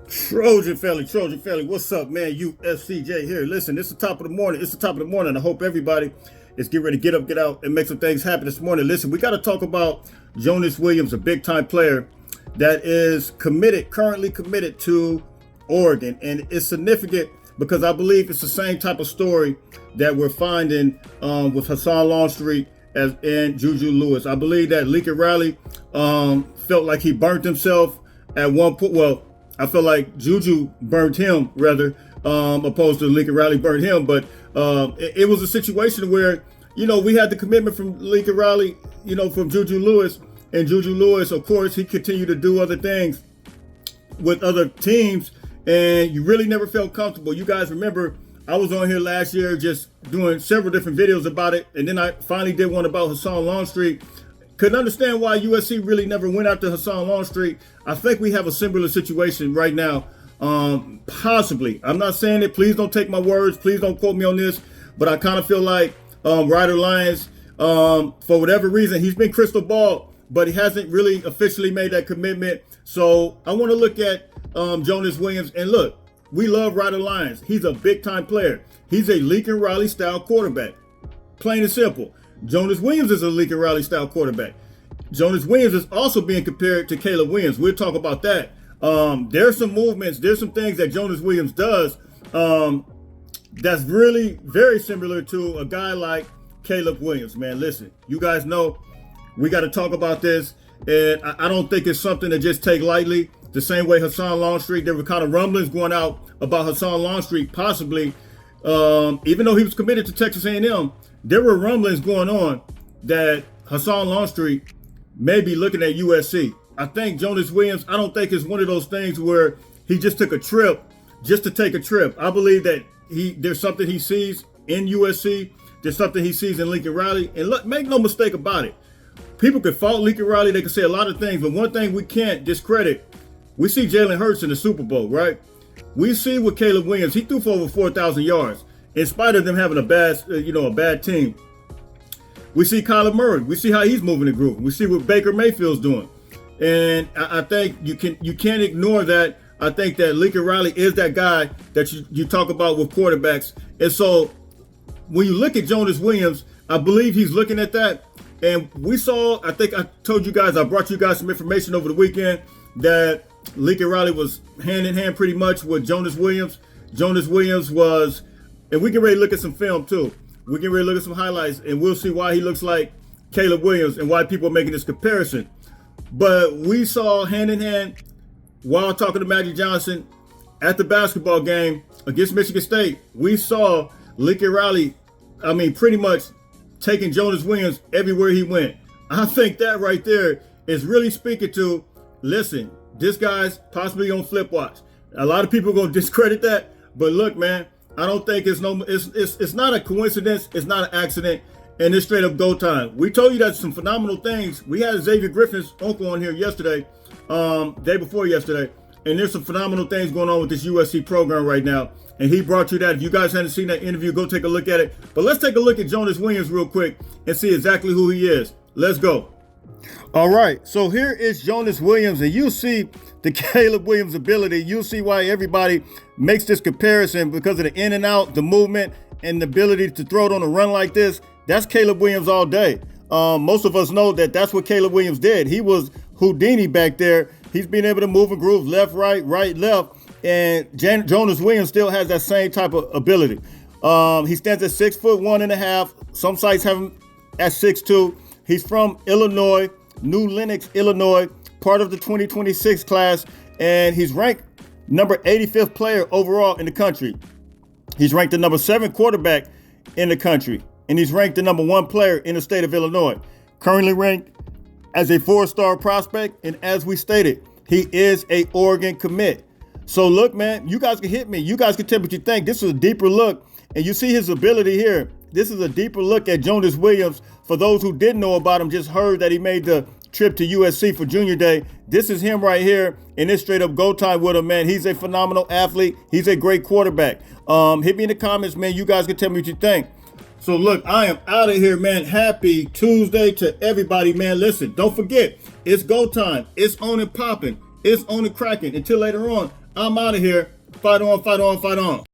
Trojan family, what's up, man? USCJ here. Listen, it's the top of the morning. It's the top of the morning. I hope everybody is getting ready to get up, get out, and make some things happen this morning. Listen, we got to talk about Jonas Williams, a big-time player that is currently committed to Oregon. And it's significant because I believe it's the same type of story that we're finding with Hassan Longstreet and Juju Lewis. I believe that Lincoln Riley felt like he burnt himself at one point. Well, I feel like Juju burnt him rather, opposed to Lincoln Riley burnt him. But it was a situation where, we had the commitment from Lincoln Riley, from Juju Lewis. And Juju Lewis, of course, he continued to do other things with other teams. And you really never felt comfortable. You guys remember I was on here last year just doing several different videos about it. And then I finally did one about Hassan Longstreet. Couldn't understand why USC really never went after Hassan Longstreet. I think we have a similar situation right now. Possibly. I'm not saying it. Please don't take my words. Please don't quote me on this. But I kind of feel like Ryder Lyons, for whatever reason, he's been crystal ball, but he hasn't really officially made that commitment. So I want to look at Jonas Williams. And look, we love Ryder Lyons. He's a big-time player. He's a Lincoln Riley-style quarterback. Plain and simple. Jonas Williams is a Lincoln Riley-style quarterback. Jonas Williams is also being compared to Caleb Williams. We'll talk about that. There's some movements. There's some things that Jonas Williams does that's really very similar to a guy like Caleb Williams, man. Listen, you guys know we got to talk about this. And I don't think it's something to just take lightly. The same way Hassan Longstreet, there were kind of rumblings going out about Hassan Longstreet possibly, even though he was committed to Texas A&M, there were rumblings going on that Hassan Longstreet may be looking at USC. I think Jonas Williams, I don't think it's one of those things where he just took a trip just to take a trip. I believe that there's something he sees in USC. There's something he sees in Lincoln Riley. And look, make no mistake about it. People could fault Lincoln Riley. They could say a lot of things. But one thing we can't discredit, we see Jalen Hurts in the Super Bowl, right? We see with Caleb Williams, he threw for over 4,000 yards. In spite of them having a bad team. We see Kyler Murray. We see how he's moving the group. We see what Baker Mayfield's doing. And I think you can't ignore that. I think that Lincoln Riley is that guy that you talk about with quarterbacks. And so when you look at Jonas Williams, I believe he's looking at that. And we saw, I think I told you guys, I brought you guys some information over the weekend that Lincoln Riley was hand in hand pretty much with Jonas Williams. Jonas Williams was, and we can really look at some film too. We can really look at some highlights and we'll see why he looks like Caleb Williams and why people are making this comparison. But we saw hand in hand while talking to Magic Johnson at the basketball game against Michigan State. We saw Lincoln Riley, pretty much taking Jonas Williams everywhere he went. I think that right there is really speaking to, listen, this guy's possibly on flip watch. A lot of people are going to discredit that. But look, man, I don't think it's not a coincidence. It's not an accident. And it's straight up go time. We told you that some phenomenal things. We had Xavier Griffin's uncle on here yesterday, day before yesterday. And there's some phenomenal things going on with this USC program right now. And he brought you that. If you guys hadn't seen that interview, go take a look at it. But let's take a look at Jonas Williams real quick and see exactly who he is. Let's go. All right, so here is Jonas Williams, and you see the Caleb Williams ability. You see why everybody makes this comparison because of the in and out, the movement, and the ability to throw it on a run like this. That's Caleb Williams all day. Most of us know that that's what Caleb Williams did. He was Houdini back there. He's been able to move and groove left, right, left, and Jonas Williams still has that same type of ability. He stands at 6'1.5". Some sites have him at 6'2". He's from Illinois, New Lenox, Illinois, part of the 2026 class, and he's ranked number 85th player overall in the country. He's ranked the number 7 quarterback in the country, and he's ranked the number 1 player in the state of Illinois. Currently ranked as a 4-star prospect, and as we stated, he is a Oregon commit. So look, man, you guys can hit me. You guys can tell me what you think. This is a deeper look, and you see his ability here. This is a deeper look at Jonas Williams. For those who didn't know about him, just heard that he made the trip to USC for Junior Day. This is him right here, and it's straight up go time with him, man. He's a phenomenal athlete. He's a great quarterback. Hit me in the comments, man. You guys can tell me what you think. So look, I am out of here, man. Happy Tuesday to everybody, man. Listen, don't forget, it's go time. It's on and popping. It's on and cracking. Until later on, I'm out of here. Fight on, fight on, fight on.